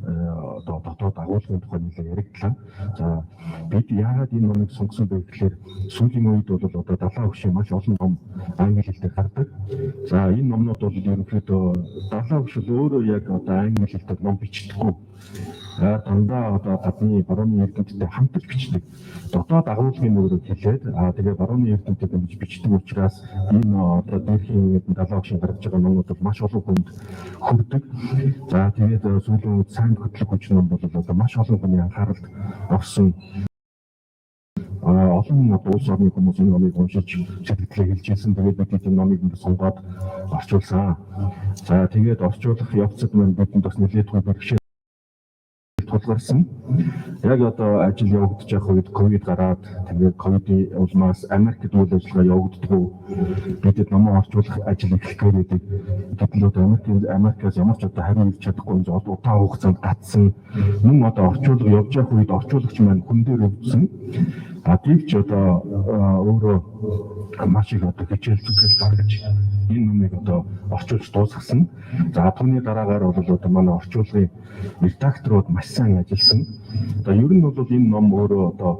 одоо дотоод агуулгын тухай нэлээд яригдлаа. За бид яагаад энэ номыг сонгосон бэ гэхээр сүүлийн үед бол одоо далайн хөгшийн маш олон ном англи хэлээр гардаг. За энэ номнууд бол ерөнхийдөө далайн хөгшил өөрөө яг одоо англи хэлээр ном бичдэггүй. Дандаа одоо гадны барууны эрдэмтдтэй хамтарч бичдэг. Дотоод агуулгын өөрөөр хэлээд тэгээ барууны эрдэмтдтэй бичдэг учраас энэ одоо дээрхийн далайн хөгшин гарч байгаа номууд бол маш олон хүнд хүрдэг. За тэгээд сүүлийн үед Сайнд Хөтлөх Хүч ном бол одоо маш олон хүний анхааралд орсон. Олон улс орны хүмүүс энэ номыг уншиж сэтгэлээ хэлжсэн. Тэгээд бид энэ номыг сонгоод орчуулсан. За тэгээд орчуулах явцад маань бидэнд бас нэлээд гоё бэрхшээл тулгарсан. Яг одоо ажил явагдаж байх үед ковид гараад тэгээд ковидын улмаас Америкт үйл ажиллагаа явагддаггүй. Бидэд номоо орчуулах ажил эхлэхээр байдаг. Гэтэл Америкаас ямар ч одоо хариу өгч чадахгүй удаан хугацаанд гацсан. Мөн одоо орчуулга явж байх үед орчуулагч маань хүн дээр өвдсөн. Тэгж одоо өөрөө маш их одоо хичээл зүтгэл гаргаж энэ номыг одоо орчуулж дуусгасан. За түүний дараагаар бол одоо манай орчуулгын редакторууд маш сайн ажилласан. Одоо ер нь бол энэ ном өөрөө одоо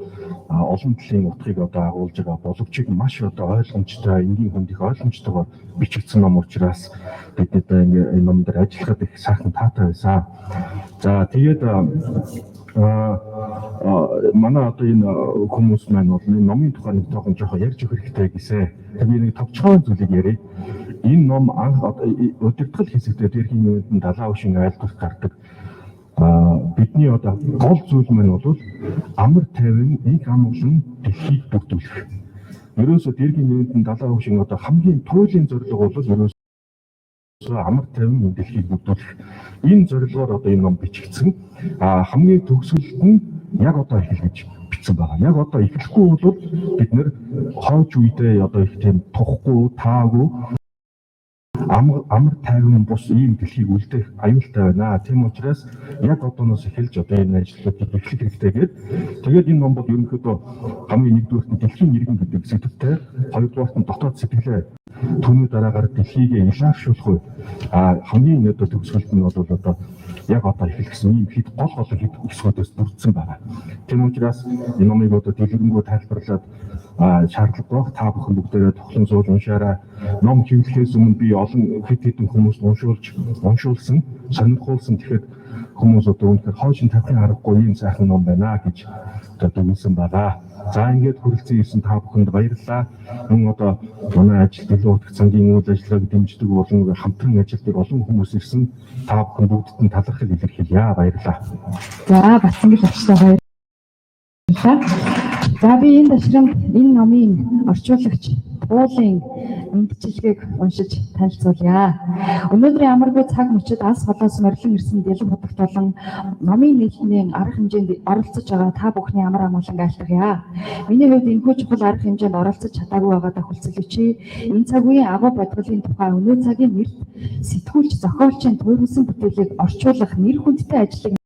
олон талын утгыг одоо агуулж байгаа боловч маш одоо ойлгомжтой, энгийн хүнд их ойлгомжтойгоор бичигдсэн ном учраас бид энэ ном дээр ажиллахад их сайхан таатай байсан. За тэгээд манай одоо энэ хүмүүс маань бол энэ номын тухай нэг жоохон ярьж өгөх хэрэгтэй гэсэн. Тэгээд нэг товчхон зүйлийг ярив. Энэ ном анх удирдгал хэсэгтээ дээрхийн юунд далайн хөгшин айлтгах гардаг. Бидний одоо гол зүйл маань бол амар тайван, их амгалан дэлхийг бүрдүүлэх. Ерөөсөө дээрхийн юунд далайн хөгшин одоо хамгийн туйлын зорилго бол ерөөсөө амар тайван дэлхийг бүрдүүлэх. Энэ зорилгоор одоо энэ ном бичигдсэн. Хамгийн төгсгөлд нь яг одоо эхэлж бичсэн байгаа. Яг одоо эхлэхгүй бол бид нэр хойч үедээ одоо их тийм тухгүй, таагүй амар тайван бус ийм дэлхийг үлдэх аюултай байна. Тийм учраас яг одооноос эхэлж одоо энэ ажлуудыг эхлэх хэрэгтэй гэдэг. Тэгээд энэ ном бол ерөнхийдөө хамгийн нэгдүгээрт нь дэлхийн иргэн гэдэг сэдвтэй, хоёрдугаарт нь дотоод сэтгэлээ түүний дараагаар дэлхийг илэршүүлэх үе. Хамгийн одоо төгсгөлд нь бол одоо яг одоо эхэлсэн ийм хэд гол хэсгүүдээс бүрдсэн байна. Тийм учраас энэ номыг одоо дэлгэрэнгүй тайлбарлаад шаардлагатай та бүхэн бүгдээрээ тоглон зуул уншаарай. Ном хэвлэхээс өмнө би олон хэдэн хүмүүст уншуулсан, сонирхуулсан. Тэгэхээр хүмүүс одоо үнэхээр хойшин тавихын аргагүй ийм сайхан ном байна гэж одоо дүгнсэн байгаа. За ингээд хүрэлцэн ирсэн та бүхэнд баярлалаа. Мөн одоо манай ажил ДИЛОВ ХУТАГТ САН-гийн үйл ажиллагааг дэмждэг болон хамтран ажилладаг олон хүмүүс ирсэн. Та бүхэн бүгдд нь талархал илэрхийлье. Баярлалаа. За Батцангил авчлаа баярлалаа. За би энэ ташрамд энэ номын орчуулагч уулын мэдчилгээг уншиж танилцуулъя. Өнөөдрийн амаргүй цаг мөчид алс холоос морилон ирсэн ДИЛОВ ХУТАГТ болон номын нээлтний арга хэмжээнд оролцож байгаа та бүхний амар амгалан айлтгая. Миний хувьд энэхүү чухал арга хэмжээнд оролцож чадаагүй байгаадаа хүлцэлж энэ цаг үеийн агуу бодголын тухай өнөө цагийн нэрт сэтгүүлч зохиолчийн туйрсан бүтээлийг орчуулах нэр хүндтэй ажлыг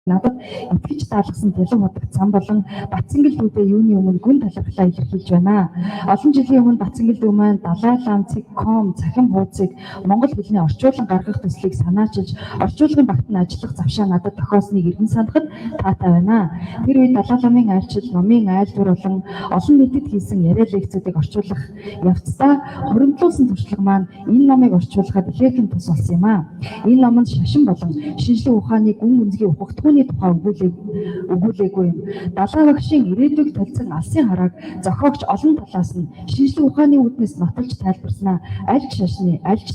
надад итгэж даалгасан ДИЛОВ ХУТАГТ САН болон Батцангил дүүдээ юуны өмнө гүн талархлаа илэрхийлж байна. Олон жилийн өмнө Батцангил дүү маань Далай лам цэг.com цахим хуудсыг монгол хэлний орчуулан гаргах төслийг санаачилж орчуулгын багт нь ажиллах завшаа надад тохиолсныг эргэн санахад таатай байна. Тэр үед Далай ламын айлчил, номын айлтгуур болон олон нийтэд хийсэн яриа лекцүүдийг орчуулах явцдаа хуримтлуулсан туршлага маань энэ номыг орчуулахад ихээхэн тус болсон юм а. Энэ номонд шашин болон шинжлэх ухааны гүн гүнзгий ухагдахгүй тухай өгүүлээгүй юм. Далайн багшийн ирээдүйг толцсон алсын харааг зохиогч олон талаас нь шинжлэх ухааны үүднээс нотолж тайлбарснаа аль шашны, аль ч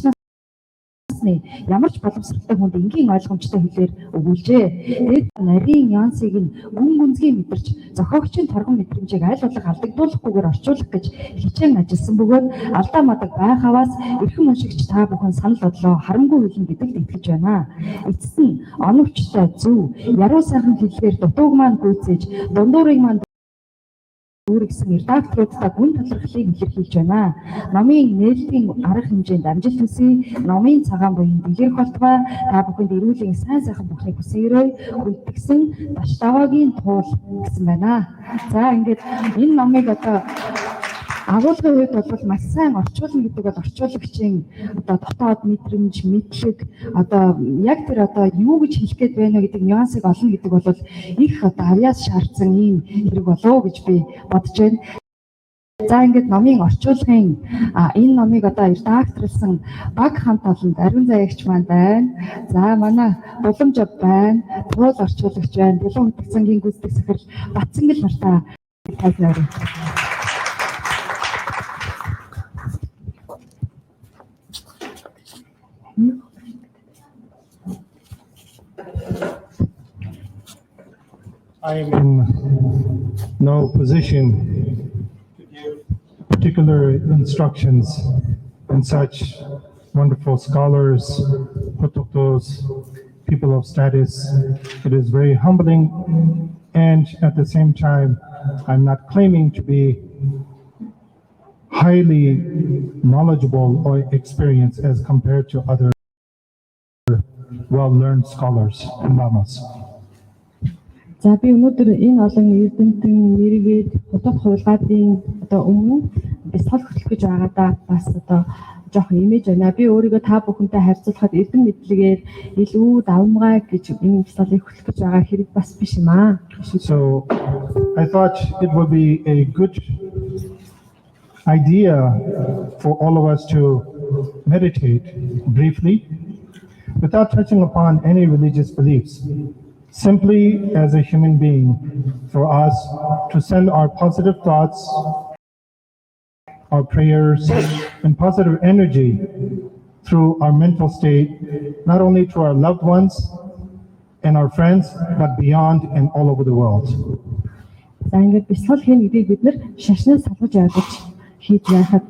насны ямар ч боломжтой хүнд энгийн ойлгомжтой хэлээр өгүүлжээ. Тэгэд нарийн нюансыг нь гүн гүнзгий мэдэрч зохиогчийн торгон мэдрэмжийг аль болох алдагдуулахгүйгээр орчуулах гэж хичээн ажилласан бөгөөд алдаа мадаг байх аваас эрхэм уншигч та бүхэн санал бодлоо харамгүй хэлнэ гэдэгт итгэж байна. Эцэст нь оновчтой зөв яруу сайхан хэллэгээр дутууг маань гүйцээж дундуурыг маань гэсэн редакторуудтай гүн талархлыг илэрхийлж байна. Номын нээлтийн арга хэмжээнд амжилт хүсье. Номын цагаан буян дэлгэрэх болтугай та бүхэнд эрүүлийн сайн сайхан бүхнийг хүсээрэй. Хүндгсэн Баштавагийн туул гэсэн байна. За ингээд энэ номыг одоо Агуулгын үед бол маш сайн орчуулна гэдэг бол орчуулагчийн одоо дотоод мэдрэмж, мэдлэг одоо яг тэр одоо юу гэж хэлэх гээд байна гэдэг нюансыг олно гэдэг бол их одоо авьяас шаардсан ийм хэрэг болоо гэж би бодож байна. За ингээд номын орчуулгын энэ номыг одоо редакторлсан баг хамт олонд ариун зайгч маань байна. За манай Уламж байна, Туул орчуулагч байна, ДИЛОВ ХУТАГТ САН-гийн гүйцэтгэх захирал Батцангил нартаа тайлбарлая. I am in no position to give particular instructions in such wonderful scholars, protocos, people of status. It is very humbling, and at the same time, I'm not claiming to be highly knowledgeable or experienced as compared to other well-learned scholars and lamas. За би өнөөдөр энэ олон эрдэмтэн нэргээд худалдаа хуулгаадын одоо өмнө бясалгал хөтлөх гэж байгаадаа бас одоо жоох имиж байна. Би өөрийгөө та бүхэнтэй харьцуулахад эрдэм мэдлэгээр илүү давмгай гэж энэ бясалгалыг хөтлөх гэж байгаа хэрэг бас биш юм аа. So I thought it would be a good idea for all of us to meditate briefly without touching upon any religious beliefs. Simply as a human being, for us to send our positive thoughts, our prayers, and positive energy through our mental state, not only to our loved ones and our friends, but beyond and all over the world. За ингээд бясалгал хийн гэдгийг бид нэр шашнаас салгаж ойлгож хийж яхад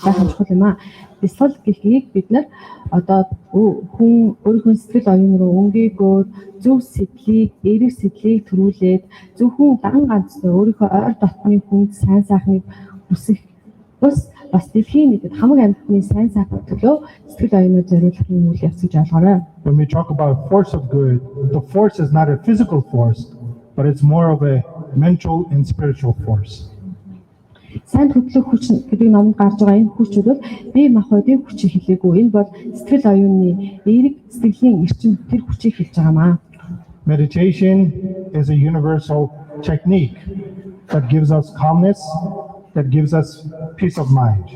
сайхан чухал юм аа. Бясалгал гэхийг бид нэр одоо хүн өөрийнхөө сэтгэл оюун руу өнгийгөө зөв сэтлийг, эерэг сэтлийг төрүүлээд зөвхөн дан ганц өөрийнхөө ойр дотны хүнд сайн сайхныг хүсэх бас дэлхийн нийтэд хамаг амьтны сайн сайхан төлөө сэтгэл оюуныг зориулах юм үйл явц гэж ойлгоорой. When we talk about force of good, the force is not a physical force, but it's more of a mental and spiritual force. Сайнд хөтлөх хүч гэдэг номонд гарч байгаа энэ хүч бол бие махбодын хүчийг хэлээгүй. Энэ бол сэтгэл оюуны эерэг сэтгэлийн эрчим тэр хүчийг хэлж байгаа маа. Meditation is a universal technique that gives us calmness, that gives us peace of mind.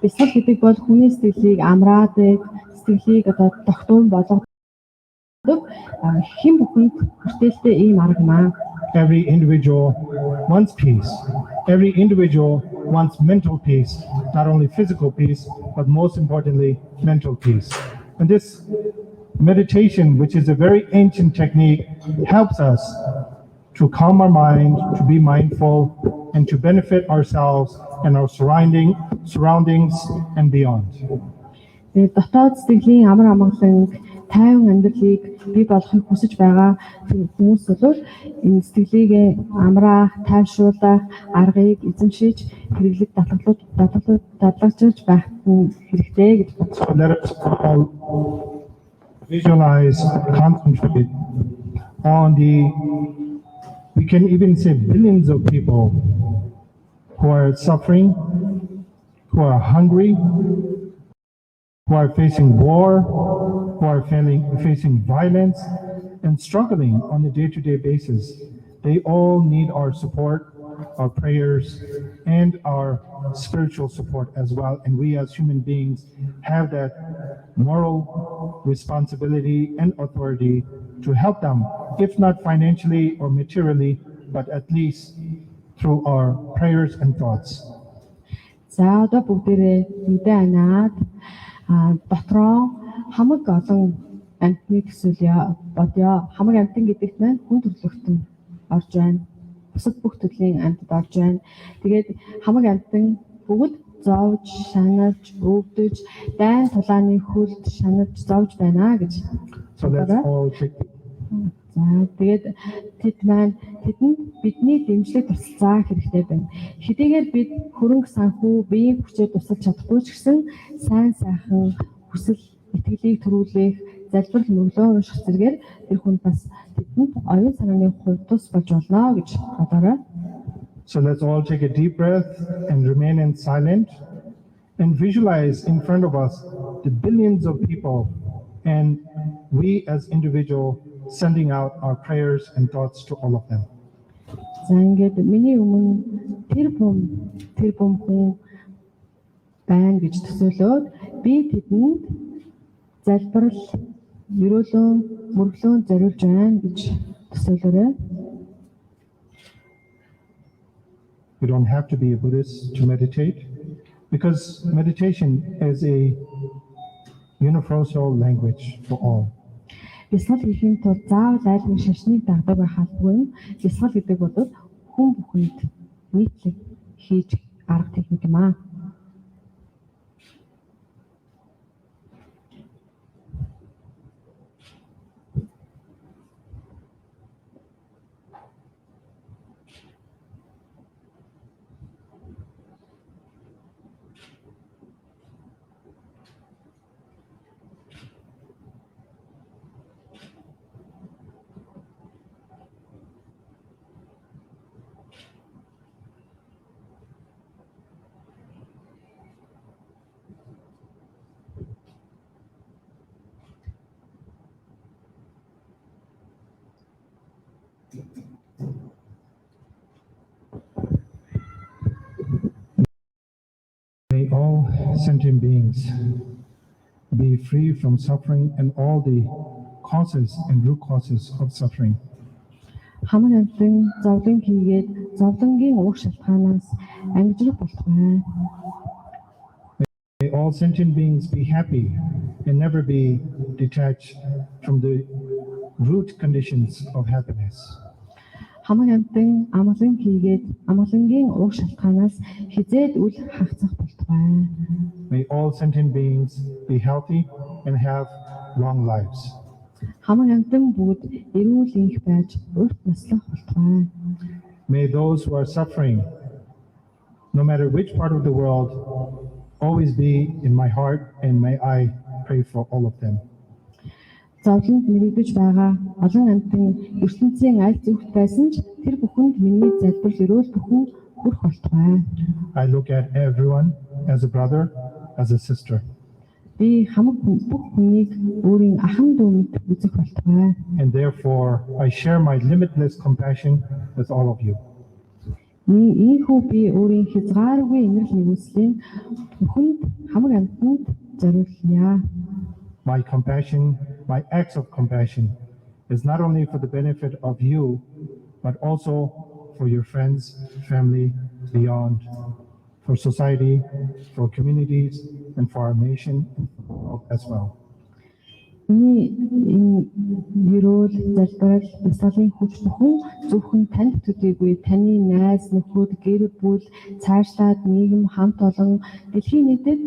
Бясалгал гэдэг бол хүний сэтгэлийг амраадаг, сэтгэлийг одоо тогтворн болгодог хэн бүхэнд хүртээлтэй ийм арга маа. Every individual wants peace. Every individual wants mental peace, not only physical peace, but most importantly, mental peace. And this meditation, which is a very ancient technique, helps us to calm our mind, to be mindful, and to benefit ourselves and our surroundings and beyond. Дотоод сэтгэлийн амар амгалан тайван амьдралыг бий болохыг хүсэж байгаа хүмүүс бол энэ сэтгэлийг амраах, тайвшруулах аргыг эзэмшиж хэрэглэж дадлагдж байх хэрэгтэй гэж бодсон. Let us all visualize, concentrate on we can even say billions of people who are suffering, who are hungry, who are facing war, who are facing violence and struggling on a day-to-day basis. They all need our support, our prayers, and our spiritual support as well. And we as human beings have that moral responsibility and authority to help them, if not financially or materially, but at least through our prayers and thoughts. За одоо бүгдээрээ мэдээ анаад дотроо хамаг олон амьтны төсөөлё бодё. Хамаг амьтан гэдэгт нь хүн төрлөختөн орж байна. Бусад бүх төрлийн амьтад орж байна. Тэгээд хамаг амьтан бүгд зовж, шанаж, өвдөж, дайн тулааны хөлд шанаж зовж байна гэж. So let's all take Тэгээд тэдэнд бидний дэмжлэг тусалцаа хэрэгтэй байна. Хэдийгээр бид хөрөнгө санхүү, биеийн хүчээр тусалж чадахгүй ч гэсэн сайн сайхан хүсэл итгэлийг төрүүлэх, залбирал мөглөө унших зэргээр тэр хүн бас тэдэнд оюун санааны хувьд тус болж болно гэж бодоорой. So let's all take a deep breath and remain in silent and visualize in front of us the billions of people and we as individuals sending out our prayers and thoughts to all of them. За ингээд миний өмнө тэр бум хүн байна гэж төсөөлөөд би тэдэнд залбирал, өрөөлөн, мөрөглөн зориулж байна гэж төсөөлөөрэй. You don't have to be a Buddhist to meditate because meditation is a universal language for all. Бясалгал хийхин тулд заавал айл нэг шашныг дагдаг байх албагүй. Бясалгал гэдэг бол хүн бүхэнд нийтлэг хийж арга техник юм аа. May all sentient beings be free from suffering and all the causes and root causes of suffering. Хамаг амтэн зовлон хийгээд зовлонгийн уг шалтгаанаас ангижрах болтугай. May all sentient beings be happy and never be detached from the root conditions of happiness. Хамаг амтэн амгалан хийгээд амгалангийн уг шалтгаанаас хизээд үл хагцах болтугай. May all sentient beings be healthy and have long lives. Хамаг амтэн бүгд эрүүл их байж урт наслах болтугай. May those who are suffering, no matter which part of the world, always be in my heart, and may I pray for all of them. Зовлонд мэрэгдэж байгаа олон амтэн ертөнцийн аль зүгт байсан ч тэр бүхэнд миний залбирал өрөөл бүхэн хүрэх болтугай. I look at everyone as a brother, as a sister. Би хамаг бүх хүнийг өөрийн ахан дүү мэт үзэх болтугай. And therefore, I share my limitless compassion with all of you. Ийхүү би өөрийн хязгааргүй инэрл нэгүслийн бүхэнд хамаг амтанд зориулъя. My compassion, my acts of compassion is not only for the benefit of you, but also for your friends, family, beyond, for society, for communities, and for our nation as well. Миний ерөөл залбирал бясалгалын хүч бүхэн зөвхөн танд төдийгүй таны найз нөхөд гэр бүл цаашлаад нийгэм хамт олон дэлхийн нийтэд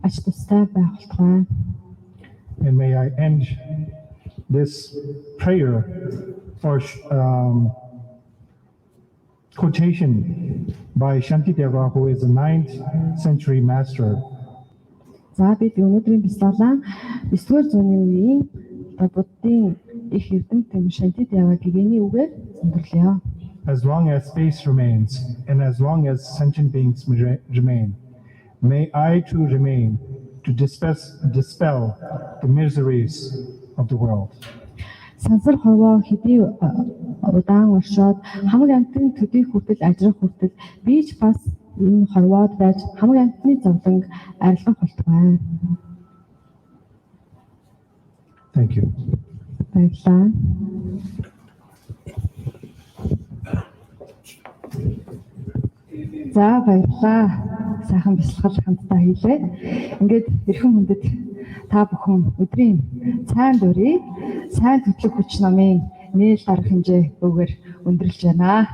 ач тустай байх болтугай. And may I end this prayer for quotation by Shantideva, who is a 9th century master. За бид өнөөдрийн бясалгалаа 9-р зууны үеийн Буддын их эрдэмтэн Shantideva гэгэний үгээр өндөрлөё. As long as space remains, and as long as sentient beings remain, may I too remain to dispel the miseries of the world. Сансар хорвоо хэдий удаан оршоод хамаг амтны төдий хүртэл ажрах хүртэл би ч бас энэ хорвоод байж хамаг амтны зовлонг арилгах болтугай. Thank you. Баярлалаа. За баярлалаа. Сайхан бясалгал хамтдаа хийлээ. Ингээд эрхэм хүндэт та бүхэн өдрийн цайнд өрий Сайнд Хөтлөх Хүч номын нээлт арга хэмжээ өгөр өндөрлж байна.